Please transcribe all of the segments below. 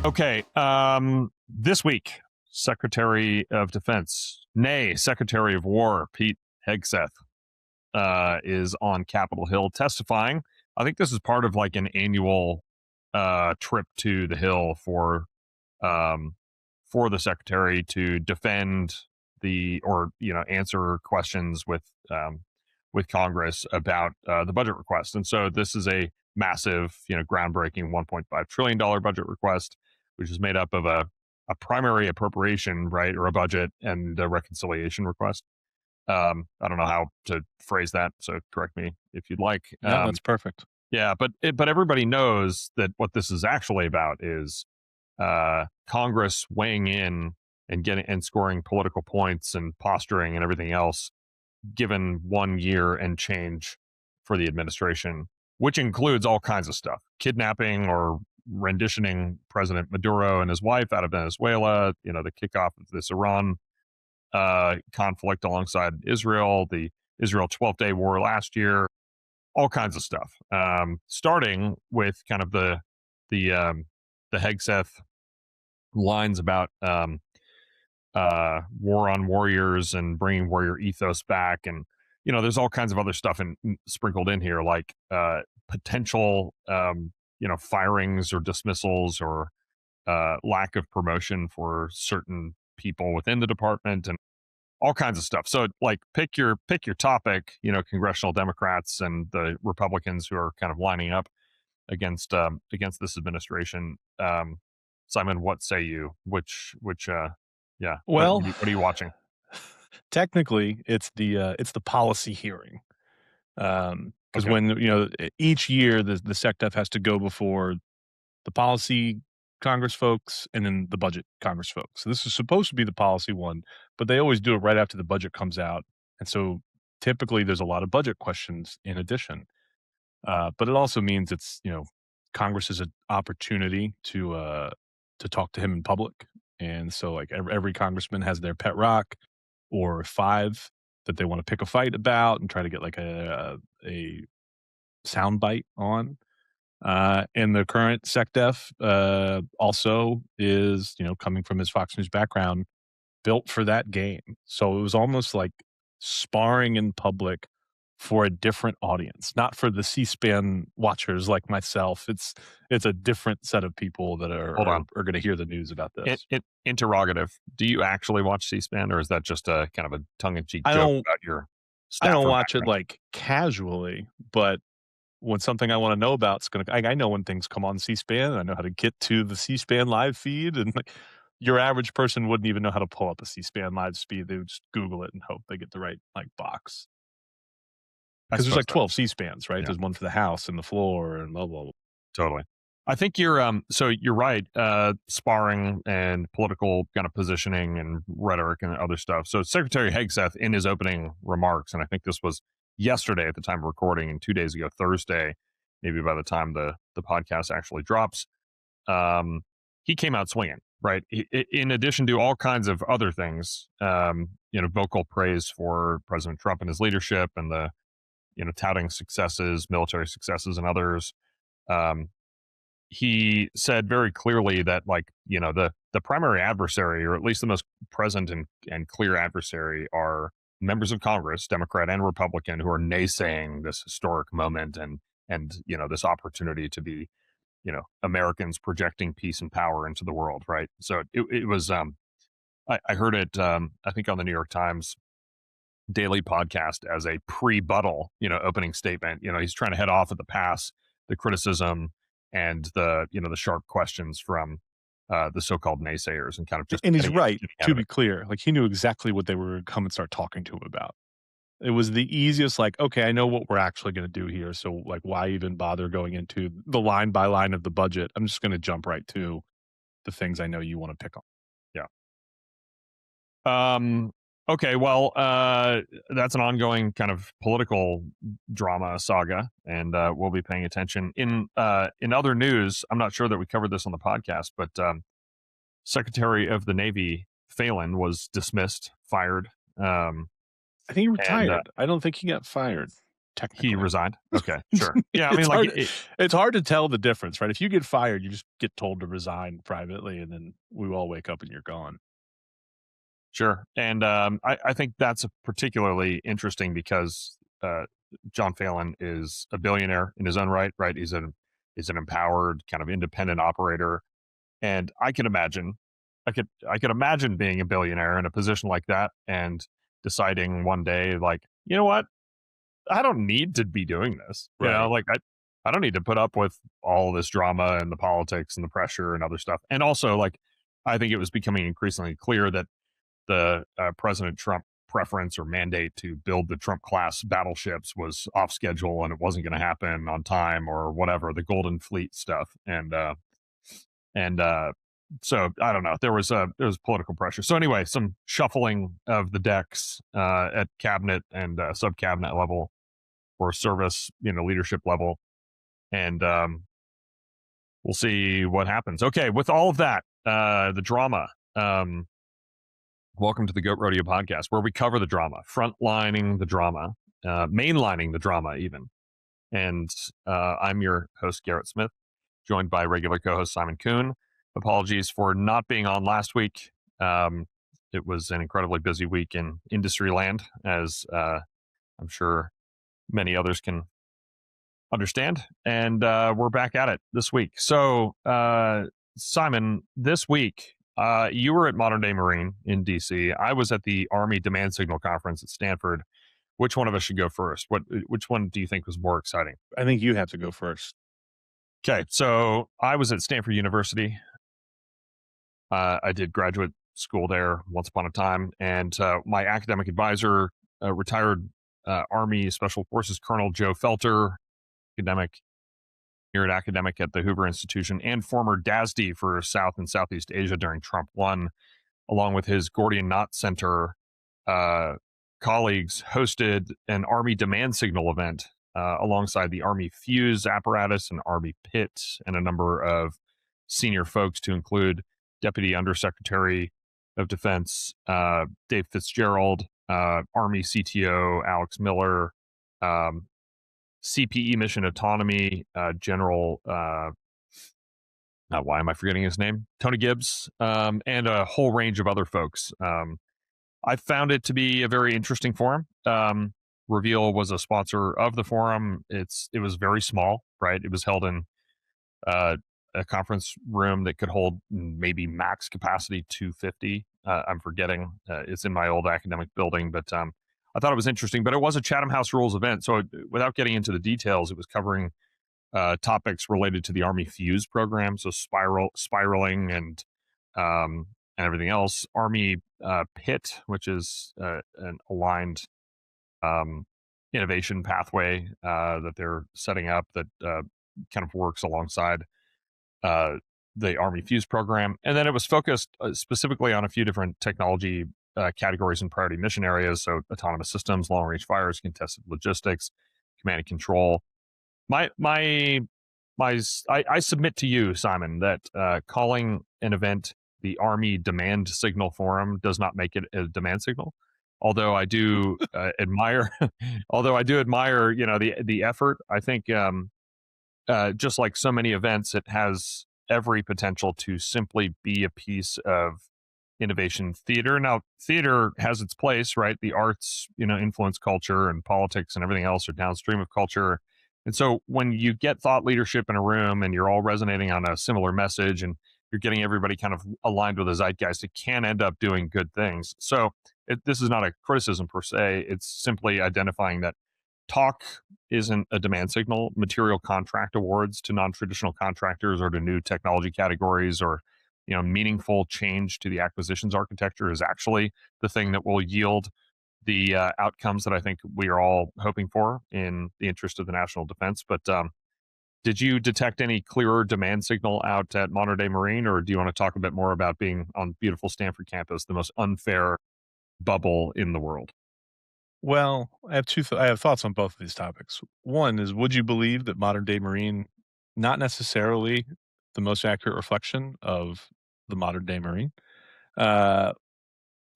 Okay. This week, Secretary of Defense, nay, Secretary of War, Pete Hegseth, is on Capitol Hill testifying. I think this is part of like an annual trip to the Hill for the secretary to defend answer questions with Congress about the budget request. And so this is a massive, groundbreaking $1.5 trillion budget request, which is made up of a primary appropriation, right, or a budget, and a reconciliation request. I don't know how to phrase that, so correct me if you'd like. No, that's perfect. Yeah, but everybody knows that what this is actually about is Congress weighing in and scoring political points and posturing and everything else, given 1 year and change for the administration, which includes all kinds of stuff: kidnapping or renditioning President Maduro and his wife out of Venezuela, the kickoff of this Iran conflict alongside Israel, the Israel 12-day war last year, all kinds of stuff. Starting with kind of the Hegseth lines about war on warriors and bringing warrior ethos back, and there's all kinds of other stuff sprinkled in here, like potential firings or dismissals or lack of promotion for certain people within the department, and all kinds of stuff. So like pick your topic, congressional Democrats and the Republicans who are kind of lining up against this administration. Simon, what say you? Yeah. Well, what are you watching? Technically, it's the policy hearing, because Okay. when each year the SecDef has to go before the policy Congress folks and then the budget Congress folks. So this is supposed to be the policy one, but they always do it right after the budget comes out, and so typically there's a lot of budget questions in addition. But it also means it's Congress is an opportunity to talk to him in public. And so like every congressman has their pet rock or five that they want to pick a fight about and try to get like a sound bite on. And the current SecDef also is, coming from his Fox News background, built for that game. So it was almost like sparring in public for a different audience, not for the C-SPAN watchers like myself. It's a different set of people that are going to hear the news about this. Interrogative: do you actually watch C-SPAN, or is that just a kind of a tongue-in-cheek joke about your I don't watch it like casually, but when something I want to know about is I know when things come on C-SPAN, I know how to get to the C-SPAN live feed, and like your average person wouldn't even know how to pull up a C-SPAN live feed. They would just Google it and hope they get the right like box. Because there's like 12 C-SPANs, right? Yeah. There's one for the House and the floor and blah, blah, blah. Totally. I think you're right. Sparring and political kind of positioning and rhetoric and other stuff. So Secretary Hegseth, in his opening remarks, and I think this was yesterday at the time of recording, and 2 days ago, Thursday, maybe by the time the podcast actually drops, he came out swinging, right? In addition to all kinds of other things, vocal praise for President Trump and his leadership and the touting successes, military successes, and others. He said very clearly that, like, the primary adversary, or at least the most present and clear adversary, are members of Congress, Democrat and Republican, who are naysaying this historic moment and this opportunity to be, Americans projecting peace and power into the world, right? So it was. I heard it. I think on the New York Times daily podcast as a pre-buttal, opening statement. He's trying to head off at the pass, the criticism and the sharp questions from the so-called naysayers, and kind of just. And he's right, to be clear. Like, he knew exactly what they were going to come and start talking to him about. It was the easiest, like, okay, I know what we're actually going to do here. So like, why even bother going into the line by line of the budget? I'm just going to jump right to the things I know you want to pick on. Yeah. Okay, well, that's an ongoing kind of political drama saga, and we'll be paying attention. In other news, I'm not sure that we covered this on the podcast, but Secretary of the Navy Phelan was dismissed, fired. I think he retired. I don't think he got fired. technically. He resigned. Okay, sure. Yeah, I mean, It's like, hard, it's hard to tell the difference, right? If you get fired, you just get told to resign privately, and then we all wake up and you're gone. sure. And I think that's particularly interesting because John Phelan is a billionaire in his own right. Right, he's an empowered kind of independent operator, and I could imagine being a billionaire in a position like that and deciding one day, like, you know what, I don't need to be doing this. You know, Right. like I don't need to put up with all this drama and the politics and the pressure and other stuff. And also, like, I think it was becoming increasingly clear that the President Trump preference or mandate to build the Trump class battleships was off schedule and it wasn't going to happen on time or whatever, the Golden Fleet stuff. And so I don't know. There was political pressure. So anyway, some shuffling of the decks at cabinet and sub cabinet level or service, leadership level, and we'll see what happens. Okay, with all of that, the drama. Welcome to the Goat Rodeo podcast, where we cover the drama, frontlining the drama, mainlining the drama, even. And I'm your host, Garrett Smith, joined by regular co-host Simon Coon. Apologies for not being on last week. It was an incredibly busy week in industry land, as I'm sure many others can understand. And we're back at it this week. So, Simon, this week, you were at Modern Day Marine in DC. I was at the Army Demand Signal Conference at Stanford. Which one of us should go first? Which one do you think was more exciting? I think you have to go first. Okay, so I was at Stanford University. I did graduate school there once upon a time, and my academic advisor, retired Army Special Forces Colonel Joe Felter, academic at the Hoover Institution, and former DASD for South and Southeast Asia during Trump 1, along with his Gordian Knot Center colleagues, hosted an Army demand signal event alongside the Army Fuse apparatus and Army PIT and a number of senior folks, to include Deputy Undersecretary of Defense Dave Fitzgerald, Army CTO Alex Miller, CPE Mission Autonomy General, why am I forgetting his name? Tony Gibbs, and a whole range of other folks. I found it to be a very interesting forum. Reveal was a sponsor of the forum. It was very small, right? It was held in a conference room that could hold maybe max capacity 250. I'm forgetting. It's in my old academic building, but I thought it was interesting. But it was a Chatham House Rules event, so without getting into the details, it was covering topics related to the Army Fuse program, so spiraling and everything else. Army PIT, which is an aligned innovation pathway that they're setting up that kind of works alongside the Army Fuse program. And then it was focused specifically on a few different technology categories and priority mission areas. So autonomous systems, long range fires, contested logistics, command and control. I submit to you, Simon, that calling an event the Army Demand Signal Forum does not make it a demand signal. Although I do admire, the effort. I think just like so many events, it has every potential to simply be a piece of innovation theater. Now, theater has its place, right? The arts, influence culture, and politics and everything else are downstream of culture. And so when you get thought leadership in a room and you're all resonating on a similar message and you're getting everybody kind of aligned with a zeitgeist, it can end up doing good things. So this is not a criticism per se. It's simply identifying that talk isn't a demand signal. Material contract awards to non-traditional contractors or to new technology categories or meaningful change to the acquisitions architecture is actually the thing that will yield the outcomes that I think we are all hoping for in the interest of the national defense. But did you detect any clearer demand signal out at Modern Day Marine, or do you want to talk a bit more about being on beautiful Stanford campus, the most unfair bubble in the world? Well, I have I have thoughts on both of these topics. One is, would you believe that Modern Day Marine, not necessarily the most accurate reflection of the modern day Marine,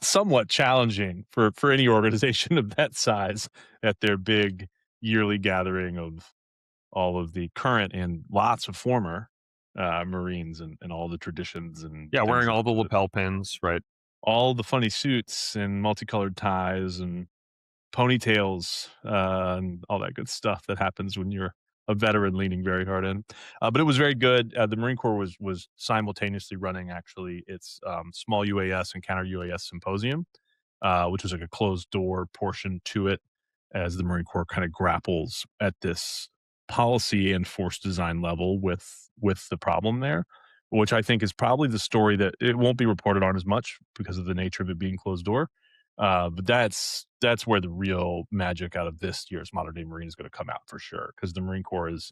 somewhat challenging for any organization of that size at their big yearly gathering of all of the current and lots of former Marines and all the traditions and Yeah, things wearing that all the lapel pins, right? all the funny suits and multicolored ties and ponytails and all that good stuff that happens when you're a veteran leaning very hard in. But it was very good. The Marine Corps was simultaneously running actually its small UAS and counter UAS symposium, which was like a closed door portion to it, as the Marine Corps kind of grapples at this policy and force design level with the problem there, which I think is probably the story that it won't be reported on as much because of the nature of it being closed door. But that's where the real magic out of this year's Modern Day Marine is going to come out for sure, because the Marine Corps is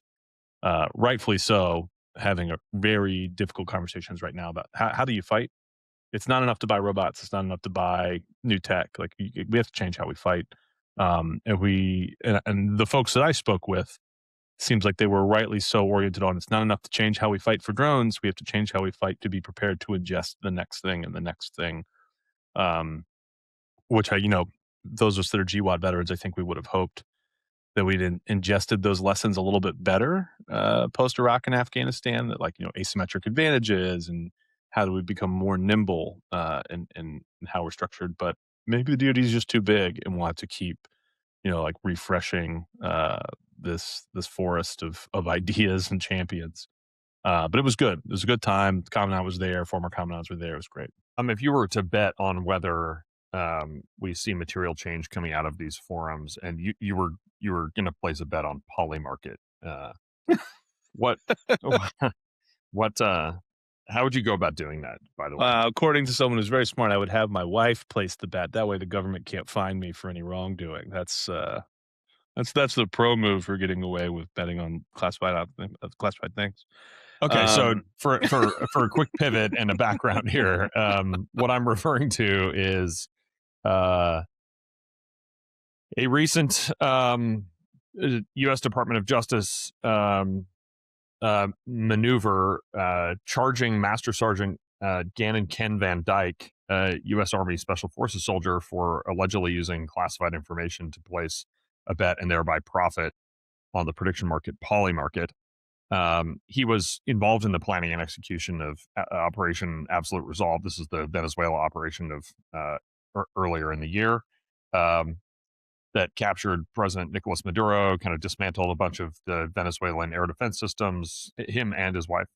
rightfully so having a very difficult conversations right now about how do you fight. It's not enough to buy robots. It's not enough to buy new tech. Like we have to change how we fight. And the folks that I spoke with seems like they were rightly so oriented on it's not enough to change how we fight for drones. We have to change how we fight to be prepared to ingest the next thing and the next thing. Um, which those of us that are GWAD veterans, I think we would have hoped that we'd ingested those lessons a little bit better post Iraq and Afghanistan. That asymmetric advantages and how do we become more nimble in how we're structured. But maybe the DoD is just too big, and we'll have to keep refreshing this forest of ideas and champions. But it was good. It was a good time. The Commandant was there. Former Commandants were there. It was great. If you were to bet on whether we see material change coming out of these forums, and you were going to place a bet on Polymarket, what what how would you go about doing that? By the way, according to someone who's very smart, I would have my wife place the bet. That way, the government can't find me for any wrongdoing. That's the pro move for getting away with betting on classified things. Okay, so for a quick pivot and a background here, what I'm referring to is a recent U.S. Department of Justice maneuver charging Master Sergeant Gannon Ken Van Dyke, a U.S. Army Special Forces soldier, for allegedly using classified information to place a bet and thereby profit on the prediction market Polymarket. He was involved in the planning and execution of Operation Absolute Resolve. This is the Venezuela operation of earlier in the year that captured President Nicolas Maduro, kind of dismantled a bunch of the Venezuelan air defense systems, him and his wife,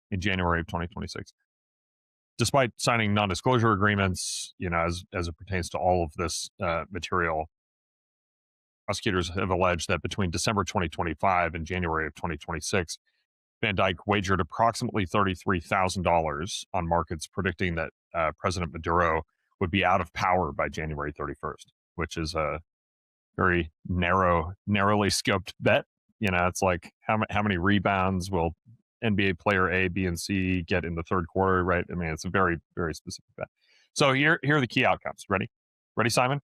in January of 2026. Despite signing non-disclosure agreements, as it pertains to all of this material, prosecutors have alleged that between December 2025 and January of 2026, Van Dyke wagered approximately $33,000 on markets predicting that President Maduro would be out of power by January 31st, which is a very narrowly scoped bet. It's like how many rebounds will NBA player A, B, and C get in the third quarter, right? I mean, it's a very, very specific bet. So here are the key outcomes. Ready, Simon?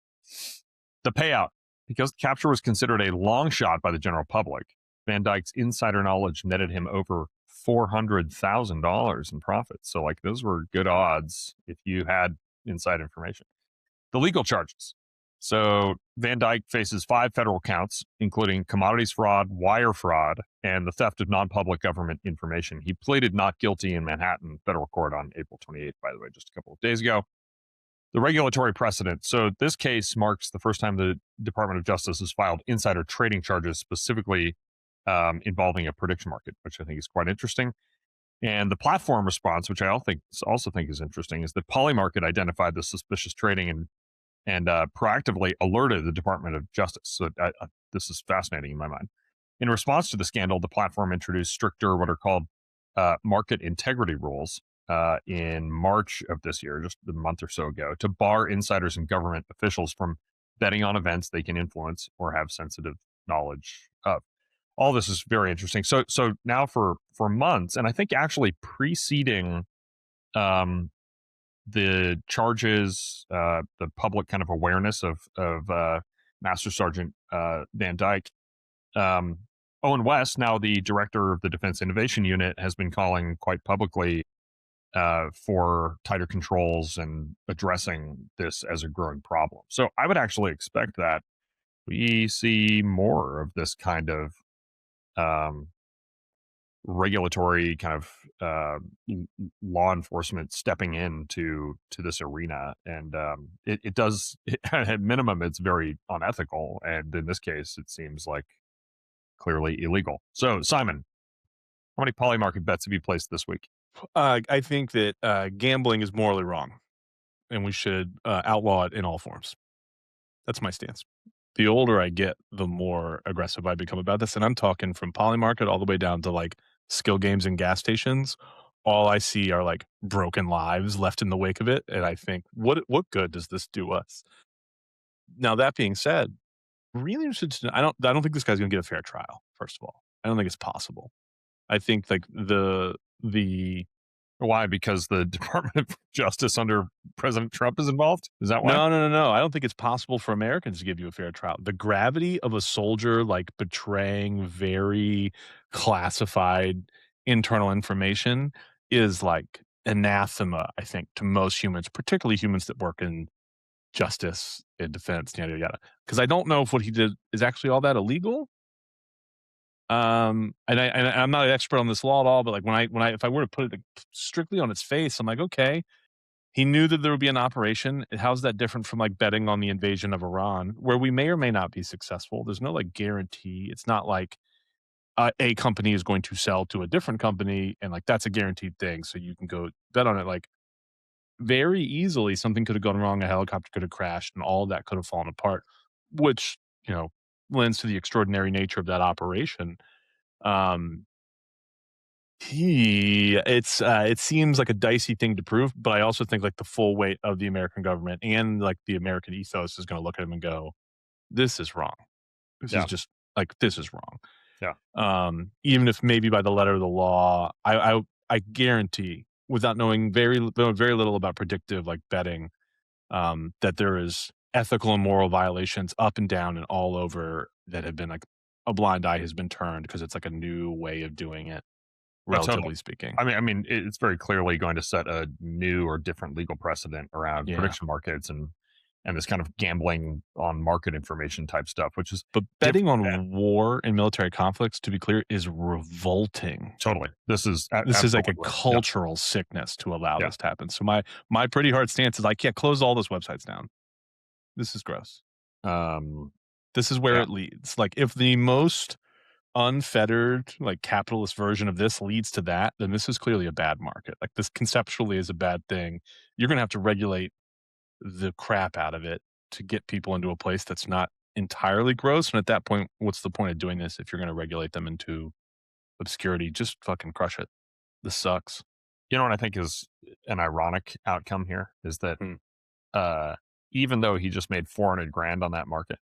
The payout. Because capture was considered a long shot by the general public, Van Dyke's insider knowledge netted him over $400,000 in profits. So, those were good odds if you had inside information. The legal charges. So, Van Dyke faces 5 federal counts, including commodities fraud, wire fraud, and the theft of non-public government information. He pleaded not guilty in Manhattan federal court on April 28th, by the way, just a couple of days ago. The regulatory precedent. So this case marks the first time the Department of Justice has filed insider trading charges specifically involving a prediction market, which I think is quite interesting. And the platform response, which I also think is interesting, is that Polymarket identified the suspicious trading and proactively alerted the Department of Justice. So this is fascinating in my mind. In response to the scandal, the platform introduced stricter, what are called market integrity rules, in March of this year, just a month or so ago, to bar insiders and government officials from betting on events they can influence or have sensitive knowledge of. All this is very interesting. So now for months, and I think actually preceding the charges, the public kind of awareness of Master Sergeant Van Dyke, Owen West, now the director of the Defense Innovation Unit, has been calling quite publicly for tighter controls and addressing this as a growing problem. So I would actually expect that we see more of this kind of um, regulatory kind of law enforcement stepping into this arena, and it does at minimum it's very unethical, and in this case it seems like clearly illegal. So Simon, how many Polymarket bets have you placed this week? I think that gambling is morally wrong, and we should outlaw it in all forms. That's my stance. The older I get, the more aggressive I become about this, and I'm talking from Polymarket all the way down to, like, skill games and gas stations. All I see are, like, broken lives left in the wake of it, and I think, "What good does this do us?" Now, that being said, really interested to I don't think this guy's gonna get a fair trial, first of all. I don't think it's possible. I think, like, the Why? Because the Department of Justice under President Trump is involved? Is that why? No, no, no, no. I don't think it's possible for Americans to give you a fair trial. The gravity of a soldier, like, betraying very classified internal information is, like, anathema, I think, to most humans, particularly humans that work in justice and defense, yada, yada. Because I don't know if what he did is actually all that illegal. I'm not an expert on this law at all, but, like, when I if I were to put it, like, strictly on its face, I'm like, "Okay, he knew that there would be an operation. How's that different from, like, betting on the invasion of Iran, where we may or may not be successful? There's no, like, guarantee. It's not like a company is going to sell to a different company and, like, that's a guaranteed thing, so you can go bet on it. Like, very easily, something could have gone wrong, a helicopter could have crashed, and all of that could have fallen apart, which, you know, lends to the extraordinary nature of that operation. Um, it seems like a dicey thing to prove, but I also think, like, the full weight of the American government and, like, the American ethos is gonna look at him and go, "This is wrong. This is Yeah. just like, this is wrong." Yeah. Even if maybe by the letter of the law, I guarantee, without knowing very little about predictive, like, betting, that there is ethical and moral violations up and down and all over that have been, like, a blind eye has been turned because it's, like, a new way of doing it, Oh, totally. relatively speaking. I mean, it's very clearly going to set a new or different legal precedent around Yeah. prediction markets and this kind of gambling on market information type stuff, which is But betting different than on war and military conflicts, to be clear, is revolting. totally. This is This is like a absolutely right. Yeah. cultural sickness to allow Yeah. this to happen. So my pretty hard stance is like, yeah, close all those websites down. This is gross. Um, This is where yeah. it leads. Like, if the most unfettered, like, capitalist version of this leads to that, then this is clearly a bad market. Like, this conceptually is a bad thing. You're gonna have to regulate the crap out of it to get people into a place that's not entirely gross. And at that point, what's the point of doing this if you're going to regulate them into obscurity? Just fucking crush it. This sucks. You know what I think is an ironic outcome here is that Hmm. uh, even though he just made 400 grand on that market,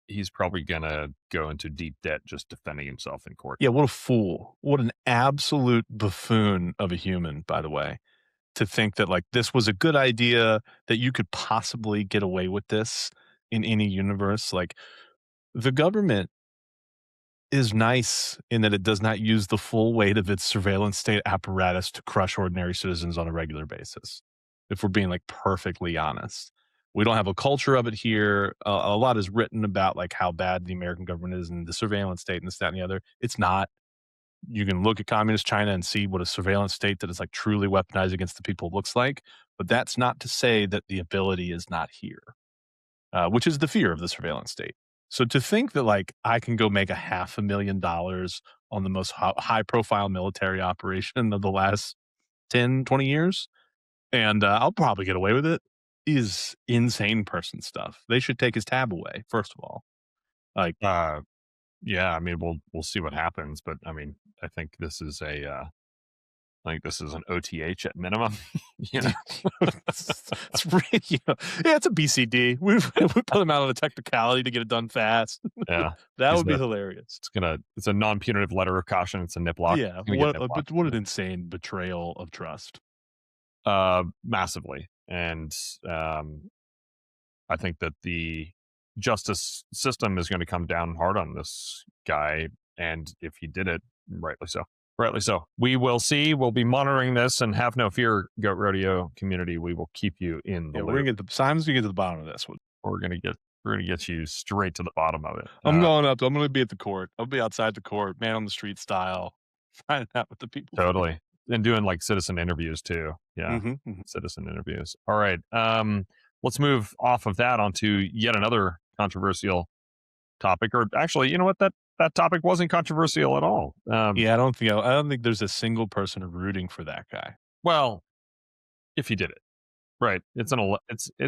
he's probably gonna go into deep debt just defending himself in court. Yeah, what a fool. What an absolute buffoon of a human, by the way, to think that, like, this was a good idea, that you could possibly get away with this in any universe. Like, the government is nice in that it does not use the full weight of its surveillance state apparatus to crush ordinary citizens on a regular basis. If we're being, like, perfectly honest, we don't have a culture of it here. A lot is written about, like, how bad the American government is and the surveillance state and this, that, and the other. It's not. You can look at communist China and see what a surveillance state that is, like, truly weaponized against the people looks like. But that's not to say that the ability is not here, which is the fear of the surveillance state. So to think that, like, I can go make $500,000 on the most high profile military operation of the last 10, 20 years, and I'll probably get away with it, is insane person stuff. They should take his tab away, first of all. Like, Uh, yeah, I mean, we'll see what happens, but I mean, I think this is I think this is an OTH at minimum. you know, it's really, yeah, it's a BCD. We put him out on a technicality to get it done fast. yeah, That he's would be a, hilarious. it's a non-punitive letter of caution. It's a nip lock. Yeah, It's gonna get what nip locked. but what an insane betrayal of trust. Massively, and I think that the justice system is going to come down hard on this guy, and if he did it, rightly so. Rightly so. We will see. We'll be monitoring this, and have no fear, Goat Rodeo community. We will keep you in the Yeah, loop. we're gonna get Simon's gonna get to the bottom of this one. We're going to get We're gonna get you straight to the bottom of it. I'm going up. I'm going to be at the court. I'll be outside the court, man on the street style, finding out what the people think. Totally. And doing like citizen interviews too. Yeah. Mhm. Citizen interviews. All right. Let's move off of that onto yet another controversial topic. Or actually, you know what? That topic wasn't controversial at all. Yeah, I don't think there's a single person rooting for that guy. Well, if he did it. Right. It's an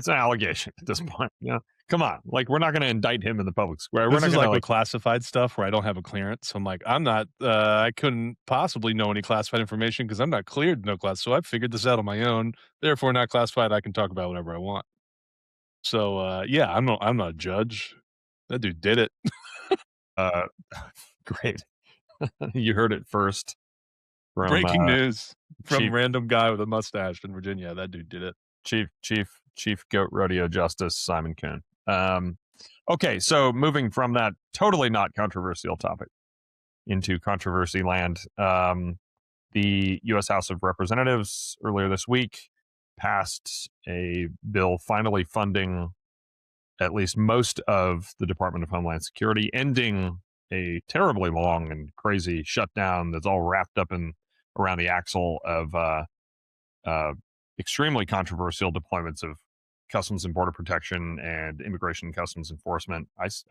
allegation at this point. Yeah. Come on. Like we're not gonna indict him in the public square. We're This not is gonna like with classified stuff where I don't have a clearance. So I'm like, I couldn't possibly know any classified information because I'm not cleared to know class. So I figured this out on my own. Therefore, not classified. I can talk about whatever I want. So yeah, I'm not a judge. That dude did it. uh great. You heard it first from Breaking news from Chief random guy with a mustache in Virginia. That dude did it. Chief Goat Rodeo Justice Simon Coon. Okay, so moving from that totally not controversial topic into controversy land, the U.S. House of Representatives earlier this week passed a bill finally funding at least most of the Department of Homeland Security, ending a terribly long and crazy shutdown that's all wrapped up in around the axle of extremely controversial deployments of Customs and Border Protection and Immigration and Customs Enforcement, ICE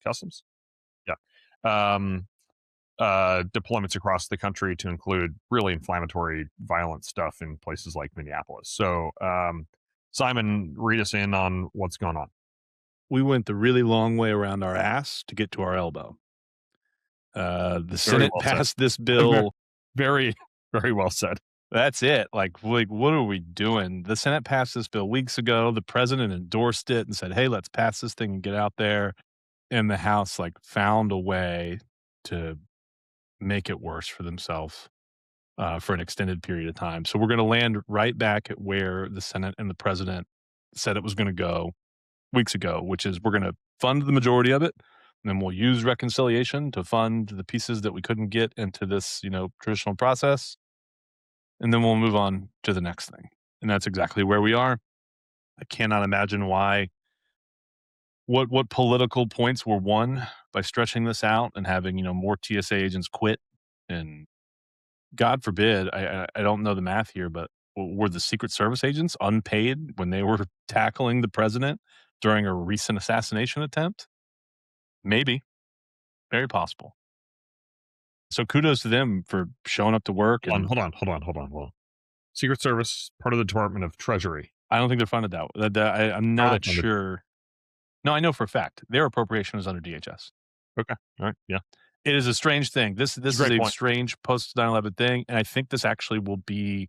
Customs, yeah, deployments across the country to include really inflammatory, violent stuff in places like Minneapolis. So, Simon, read us in on what's going on. We went the really long way around our ass to get to our elbow. The Senate well said. passed this bill. Very, very well said. That's it. Like, what are we doing? The Senate passed this bill weeks ago. The president endorsed it and said, "Hey, let's pass this thing and get out there." And the House like found a way to make it worse for themselves for an extended period of time. So we're going to land right back at where the Senate and the president said it was going to go weeks ago, which is we're going to fund the majority of it. And then we'll use reconciliation to fund the pieces that we couldn't get into this, traditional process. And then we'll move on to the next thing. And that's exactly where we are. I cannot imagine what political points were won by stretching this out and having, more TSA agents quit. And God forbid, I don't know the math here, but were the Secret Service agents unpaid when they were tackling the president during a recent assassination attempt? Maybe. Very possible. So kudos to them for showing up to work. Hold on. Secret Service, part of the Department of Treasury. I don't think they're funded that way. I'm not sure. No, I know for a fact their appropriation is under DHS. Okay. All right. Yeah. It is a strange thing. This is a strange post 9/11 thing, and I think this actually will be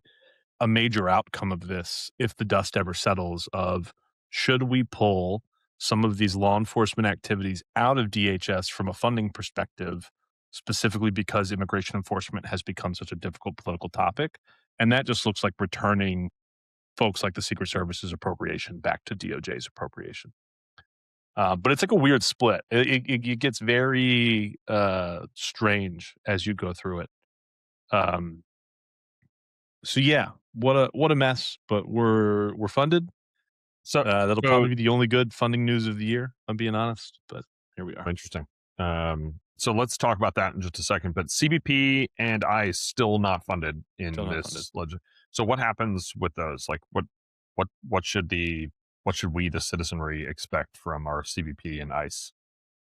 a major outcome of this if the dust ever settles of should we pull some of these law enforcement activities out of DHS from a funding perspective, specifically because immigration enforcement has become such a difficult political topic. And that just looks like returning folks like the Secret Service's appropriation back to DOJ's appropriation. But it's like a weird split. It gets very strange as you go through it. So yeah, what a mess. But we're funded. So that'll probably be the only good funding news of the year. I'm being honest, but here we are. Interesting. So let's talk about that in just a second. But CBP and ICE still not funded in this legend. So what happens with those? Like what should we, the citizenry, expect from our CBP and ICE?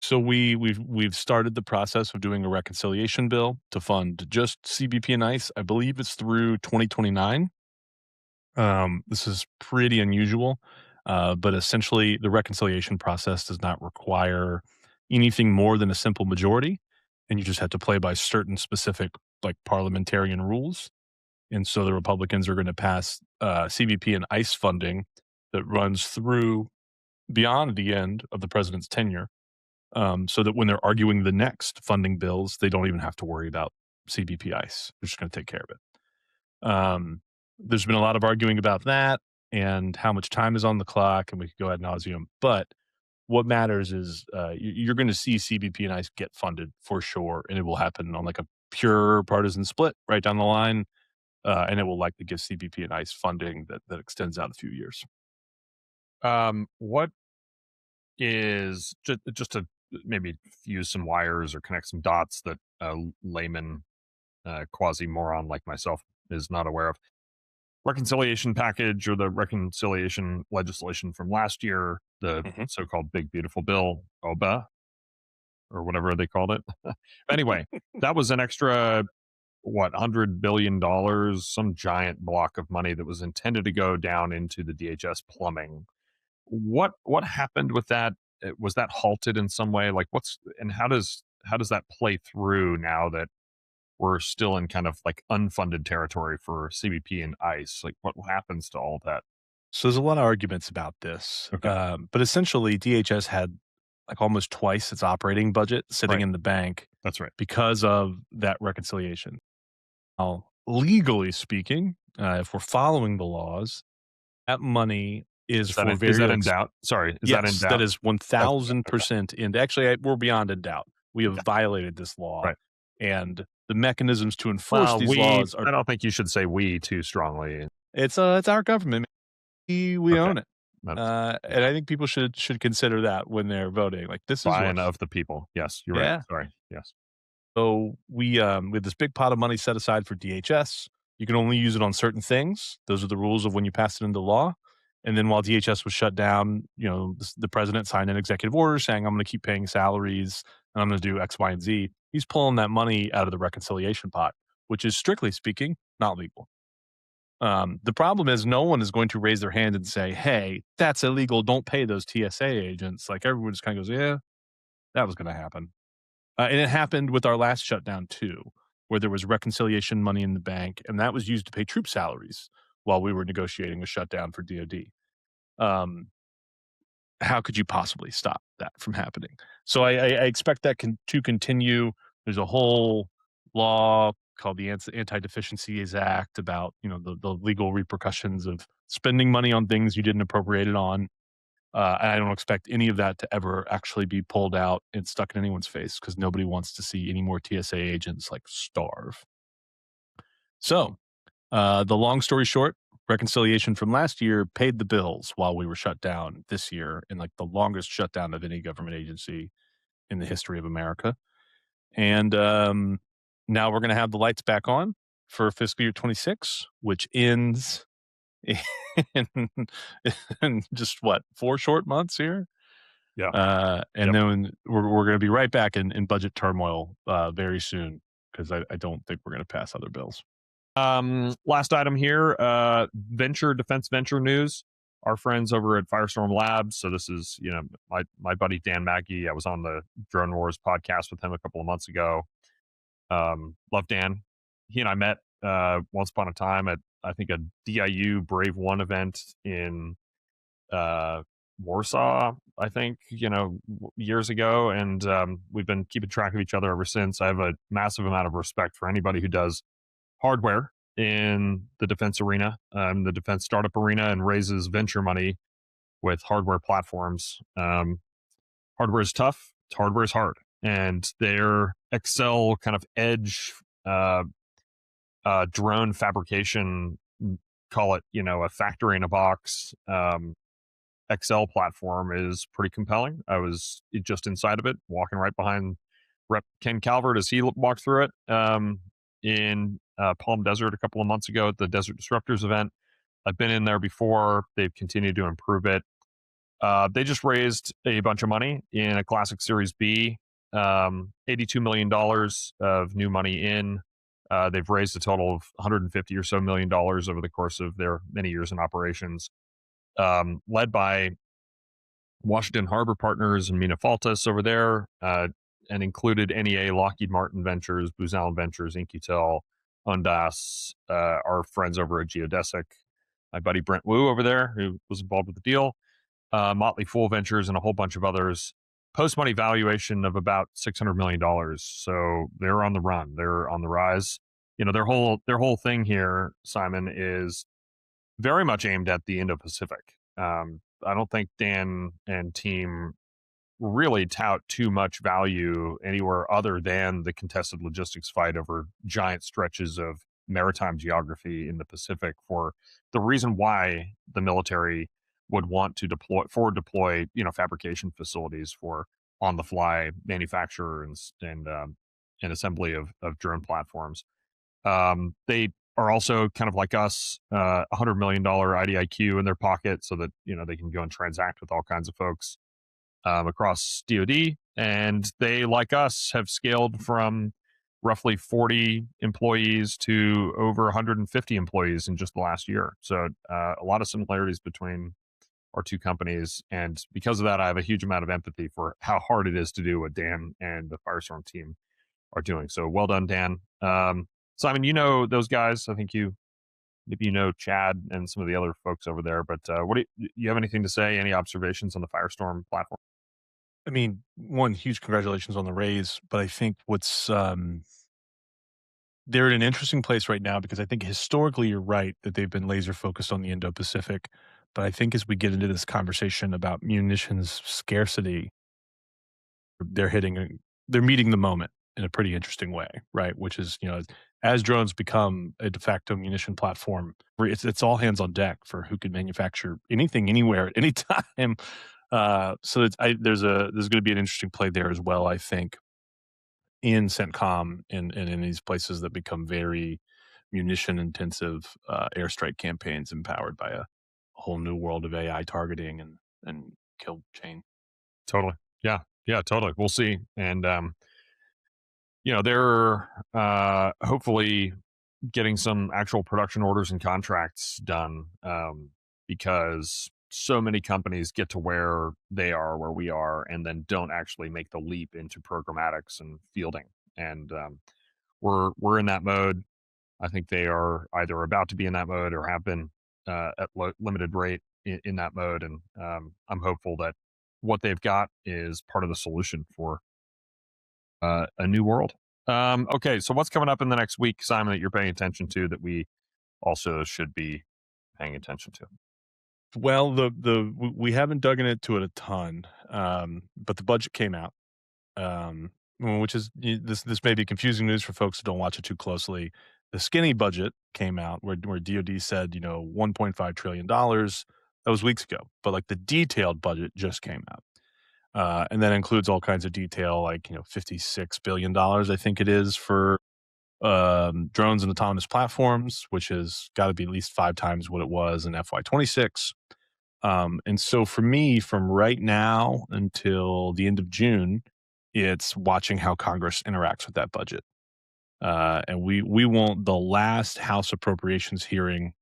So we've started the process of doing a reconciliation bill to fund just CBP and ICE. I believe it's through 2029. This is pretty unusual, but essentially the reconciliation process does not require anything more than a simple majority, and you just have to play by certain specific like parliamentarian rules. And so the Republicans are going to pass CBP and ICE funding that runs through beyond the end of the president's tenure, so that when they're arguing the next funding bills, they don't even have to worry about CBP ICE. They're just going to take care of it. There's been a lot of arguing about that and how much time is on the clock, and we could go ad nauseum. But what matters is you're going to see CBP and ICE get funded for sure, and it will happen on like a pure partisan split right down the line, and it will likely give CBP and ICE funding that extends out a few years. What is just to maybe fuse some wires or connect some dots that a layman, quasi moron like myself is not aware of. Reconciliation package, or the reconciliation legislation from last year, the Mhm. so-called Big Beautiful Bill, OBA, or whatever they called it. Anyway, that was an extra, what, $100 billion, some giant block of money that was intended to go down into the DHS plumbing. What happened with that? Was that halted in some way? Like, what's and how does that play through now that we're still in kind of like unfunded territory for CBP and ICE? Like, what happens to all that? So there's a lot of arguments about this, Okay, but essentially DHS had like almost twice its operating budget sitting right, in the bank that's right. because of that reconciliation. Now, legally speaking, if we're following the laws, that money is for Is that in various. doubt? Sorry, is that in Yes, that doubt? is That's okay. 1000% and actually, we're beyond a doubt. We have Okay, violated this law, right. and the mechanisms to enforce Well, these laws are. I don't think you should say "we" too strongly. It's our government. We Okay, own it. that's And I think people should consider that when they're voting. Like, this is by and yours. of the people. Yes, you're right. Yeah. Sorry. Yes. So we have this big pot of money set aside for DHS. You can only use it on certain things. Those are the rules of when you pass it into law. And then while DHS was shut down, the president signed an executive order saying, I'm going to keep paying salaries and I'm going to do X, Y, and Z. He's pulling that money out of the reconciliation pot, which is strictly speaking not legal. The problem is no one is going to raise their hand and say, hey, that's illegal. Don't pay those TSA agents. Like, everyone just kind of goes, yeah, that was going to happen. And it happened with our last shutdown too, where there was reconciliation money in the bank, and that was used to pay troop salaries while we were negotiating a shutdown for DoD. Um, how could you possibly stop that from happening? So I expect that to continue. There's a whole law called the Anti-Deficiencies Act about the legal repercussions of spending money on things you didn't appropriate it on. And I don't expect any of that to ever actually be pulled out and stuck in anyone's face because nobody wants to see any more TSA agents like starve. So, the long story short, reconciliation from last year paid the bills while we were shut down this year in like the longest shutdown of any government agency in the history of America. And now we're going to have the lights back on for fiscal year 26, which ends in, in just what, 4 short months here? Yeah. And Yep. then we're going to be right back in budget turmoil very soon because I don't think we're going to pass other bills. Last item here, defense venture news. Our friends over at Firestorm Labs. So this is, my buddy Dan Mackey. I was on the Drone Wars podcast with him a couple of months ago. Love Dan. He and I met once upon a time at, I think, a DIU Brave One event in Warsaw, I think, years ago. And we've been keeping track of each other ever since. I have a massive amount of respect for anybody who does hardware in the defense arena, the defense startup arena, and raises venture money with hardware platforms. Hardware is tough. Hardware is hard. And their Excel kind of edge drone fabrication, call it, a factory in a box, Excel platform is pretty compelling. I was just inside of it, walking right behind Rep Ken Calvert as he walked through it in Palm Desert a couple of months ago at the Desert Disruptors event. I've been in there before. They've continued to improve it. They just raised a bunch of money in a classic Series B, $82 million of new money in. They've raised a total of 150 or so million dollars over the course of their many years in operations, led by Washington Harbor Partners and Mina Faltas over there, and included NEA, Lockheed Martin Ventures, Booz Allen Ventures, InQtel, Ondas, our friends over at Geodesic, my buddy Brent Wu over there, who was involved with the deal, Motley Fool Ventures, and a whole bunch of others. Post money valuation of about $600 million. So they're on the run. They're on the rise. Their whole thing here, Simon, is very much aimed at the Indo-Pacific. I don't think Dan and team really tout too much value anywhere other than the contested logistics fight over giant stretches of maritime geography in the Pacific, for the reason why the military would want to deploy fabrication facilities for on the fly manufacture and assembly of drone platforms. They are also kind of like us, $100 million IDIQ in their pocket, so that they can go and transact with all kinds of folks across DoD. And they, like us, have scaled from roughly 40 employees to over 150 employees in just the last year. So a lot of similarities between our two companies, and because of that, I have a huge amount of empathy for how hard it is to do what Dan and the Firestorm team are doing. So well done, Dan. Simon, you know those guys. I think maybe you know Chad and some of the other folks over there. But what do you have anything to say? Any observations on the Firestorm platform? I mean, one, huge congratulations on the raise, but I think they're in an interesting place right now because I think historically you're right that they've been laser focused on the Indo-Pacific. But I think as we get into this conversation about munitions scarcity, they're they're meeting the moment in a pretty interesting way, right? Which is, as drones become a de facto munition platform, where it's all hands on deck for who can manufacture anything, anywhere, at any time. There's going to be an interesting play there as well, I think, in CENTCOM and in these places that become very munition intensive airstrike campaigns empowered by a whole new world of AI targeting and kill chain. Totally. Yeah. Yeah, totally. We'll see. And they're hopefully getting some actual production orders and contracts done, because so many companies get to where they are, where we are, and then don't actually make the leap into programmatics and fielding. And we're in that mode. I think they are either about to be in that mode or have been at limited rate in that mode. And I'm hopeful that what they've got is part of the solution for a new world. Okay, so what's coming up in the next week, Simon, that you're paying attention to that we also should be paying attention to? Well, we haven't dug into it a ton, but the budget came out, which is this may be confusing news for folks who don't watch it too closely. The skinny budget came out where DoD said $1.5 trillion. That was weeks ago, but like the detailed budget just came out. And that includes all kinds of detail, like $56 billion, I think it is, for drones and autonomous platforms, which has got to be at least 5 times what it was in FY26. And so for me, from right now until the end of June, it's watching how Congress interacts with that budget. And we want the last House Appropriations hearing,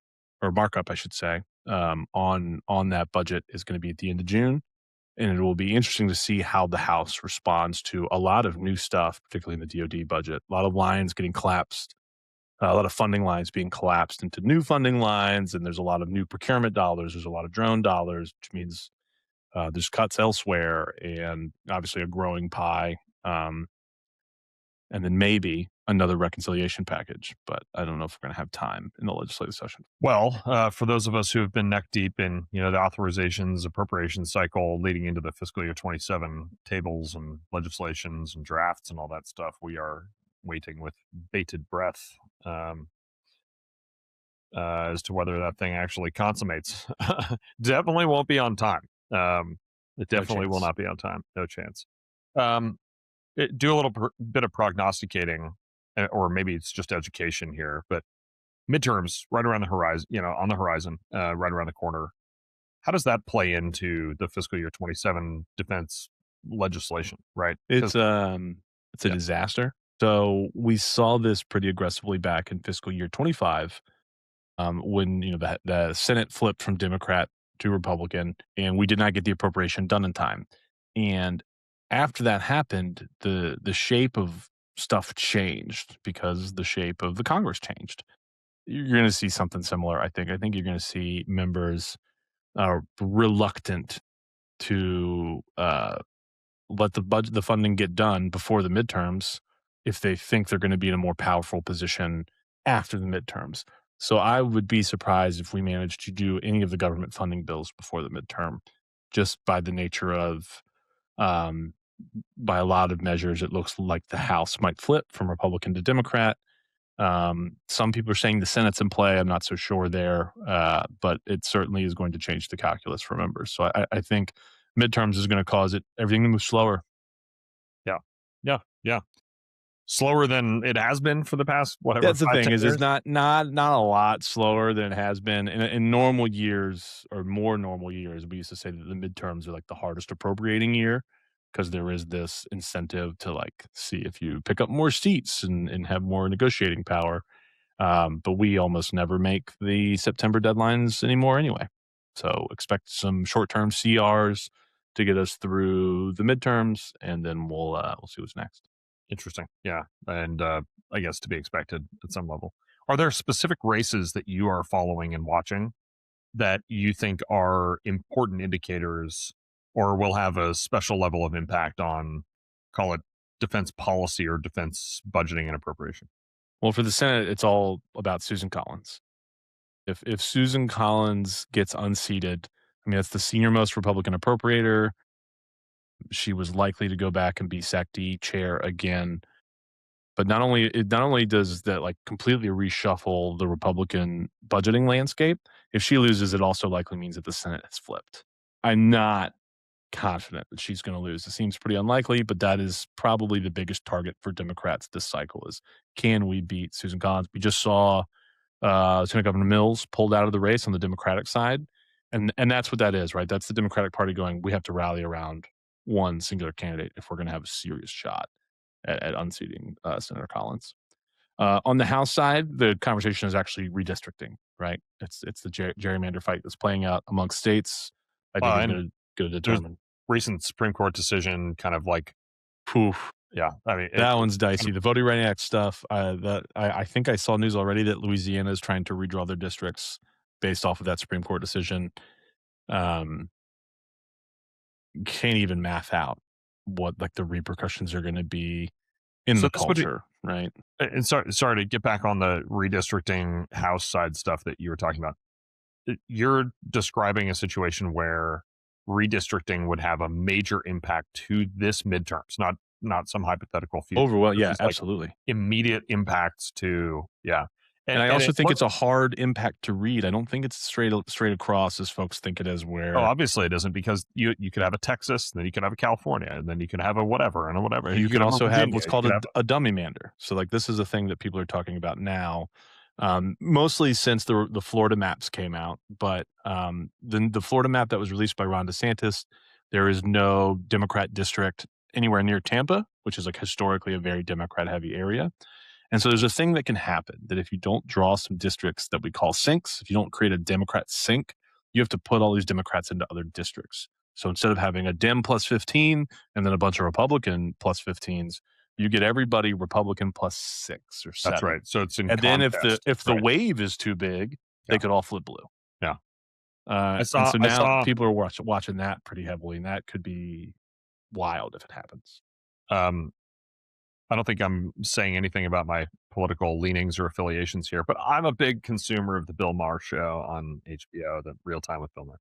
or markup, I should say, on that budget is going to be at the end of June. And it will be interesting to see how the House responds to a lot of new stuff, particularly in the DoD budget. A lot of lines getting collapsed, a lot of funding lines being collapsed into new funding lines, and there's a lot of new procurement dollars. There's a lot of drone dollars, which means there's cuts elsewhere, and obviously a growing pie. And then maybe another reconciliation package, but I don't know if we're going to have time in the legislative session. Well, for those of us who have been neck deep in the authorizations, appropriations cycle leading into the fiscal year 27 tables and legislations and drafts and all that stuff, we are waiting with bated breath as to whether that thing actually consummates. Definitely won't be on time. It definitely will not be on time. No chance. Do a little bit of prognosticating, or maybe it's just education here, but midterms right around the horizon, on the horizon, right around the corner. How does that play into the fiscal year 27 defense legislation, right? It's a disaster. So we saw this pretty aggressively back in fiscal year 25, when the Senate flipped from Democrat to Republican, and we did not get the appropriation done in time. And after that happened, the shape of stuff changed because the shape of the Congress changed. You're going to see something similar, I think. I think you're going to see members reluctant to let the funding get done before the midterms if they think they're going to be in a more powerful position after the midterms. So I would be surprised if we managed to do any of the government funding bills before the midterm, just by the nature of, by a lot of measures, it looks like the House might flip from Republican to Democrat. Some people are saying the Senate's in play. I'm not so sure there, but it certainly is going to change the calculus for members. So I think midterms is going to cause everything to move slower. Yeah. Yeah. Yeah. Slower than it has been for the past, whatever, That's the 5, thing 10 is it's years? not a lot slower than it has been in normal years or more normal years. We used to say that the midterms are like the hardest appropriating year because there is this incentive to like see if you pick up more seats and have more negotiating power. But we almost never make the September deadlines anymore anyway. So expect some short-term CRs to get us through the midterms, and then we'll see what's next. Interesting. Yeah. And I guess to be expected at some level. Are there specific races that you are following and watching that you think are important indicators or will have a special level of impact on, call it, defense policy or defense budgeting and appropriation? Well, for the Senate, it's all about Susan Collins. If Susan Collins gets unseated, I mean, that's the senior most Republican appropriator. She was likely to go back and be SACD chair again. But not only does that like completely reshuffle the Republican budgeting landscape, if she loses, it also likely means that the Senate has flipped. I'm not confident that she's going to lose. It seems pretty unlikely, but that is probably the biggest target for Democrats this cycle is can we beat Susan Collins? We just saw Lieutenant Governor Mills pulled out of the race on the Democratic side. And that's what that is, right? That's the Democratic Party going, we have to rally around one singular candidate if we're going to have a serious shot at unseating Senator Collins. On the House side, the conversation is actually redistricting, right? It's the gerrymander fight that's playing out amongst states. I think is And going to there's determine. recent Supreme Court decision kind of like, Poof, yeah, I mean, that one's kind dicey. of, The Voting Rights Act stuff. I think I saw news already that Louisiana is trying to redraw their districts based off of that Supreme Court decision. Um, can't even math out what like the repercussions are going to be in so the this would be, culture, right? and sorry to get back on the redistricting House side stuff that you were talking about. You're describing a situation where redistricting would have a major impact to this midterms, not some hypothetical future. Overall, This yeah, is like absolutely. immediate impacts to, yeah. And I And also it think it's a hard impact to read. I don't think it's straight across as folks think it is. oh, Where obviously it isn't, because you could have a Texas, and then you could have a California, and then you can have a whatever and a whatever. you You could can have a also have Virginia. what's You called could have a dummy mander. So like this is a thing that people are talking about now, mostly since the Florida maps came out. But the Florida map that was released by Ron DeSantis, there is no Democrat district anywhere near Tampa, which is like historically a very Democrat heavy area. And so there's a thing that can happen that if you don't draw some districts that we call sinks, if you don't create a Democrat sink, you have to put all these Democrats into other districts. So instead of having a Dem plus 15 and then a bunch of Republican plus 15s, you get everybody Republican plus 6 or that's 7. right. So it's in And then contest, if the right? wave is too big, Yeah, they could all flip blue. yeah. And so I now saw. people are watching that pretty heavily, and that could be wild if it happens. Um, I don't think I'm saying anything about my political leanings or affiliations here, but I'm a big consumer of the Bill Maher show on HBO, the Real Time with Bill Maher.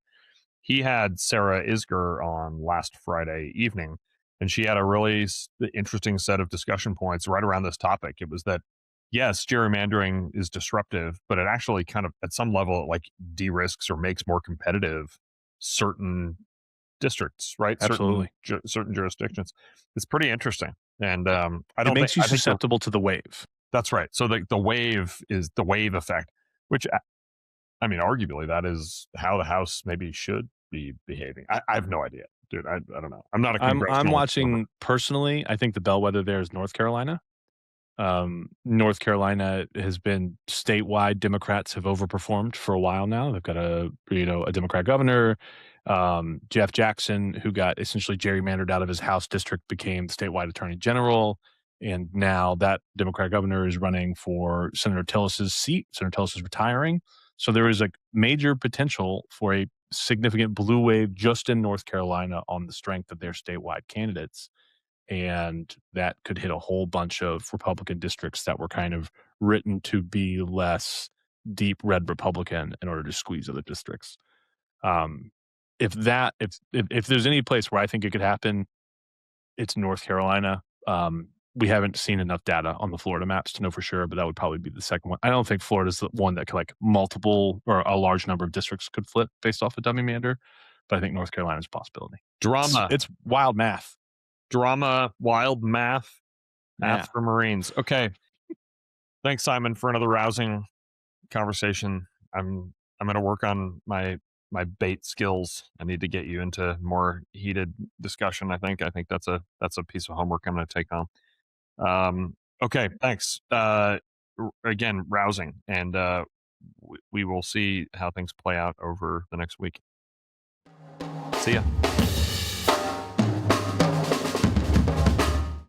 He had Sarah Isgur on last Friday evening, and she had a really interesting set of discussion points right around this topic. It was that, yes, gerrymandering is disruptive, but it actually kind of, at some level, it like de-risks or makes more competitive certain districts, right? Absolutely. Certain jurisdictions. It's pretty interesting. And It makes you I think susceptible to the wave. that's right. So the wave is the wave effect, which, I mean, arguably that is how the House maybe should be behaving. I have no idea, dude. I don't know. I'm not a I'm congressional observer. watching personally. I think the bellwether there is North Carolina. North Carolina has been statewide. Democrats have overperformed for a while now. They've got a Democrat governor. Jeff Jackson, who got essentially gerrymandered out of his House district, became the statewide attorney general. And now that Democrat governor is running for Senator Tillis's seat. Senator Tillis is retiring. So there is a major potential for a significant blue wave just in North Carolina on the strength of their statewide candidates. And that could hit a whole bunch of Republican districts that were kind of written to be less deep red Republican in order to squeeze other districts. Um, if there's any place where I think it could happen, it's North Carolina. we haven't seen enough data on the Florida maps to know for sure, but that would probably be the second one. I don't think Florida's the one that could, like, multiple or a large number of districts could flip based off of dummy mander, but I think North Carolina's a possibility. Drama. It's wild math. Drama, wild math. Math Yeah. for Marines. Okay. Thanks, Simon, for another rousing conversation. I'm going to work on my bait skills. I need to get you into more heated discussion. I think that's a piece of homework I'm going to take on. Okay, thanks. Again, rousing, and we will see how things play out over the next week. See ya.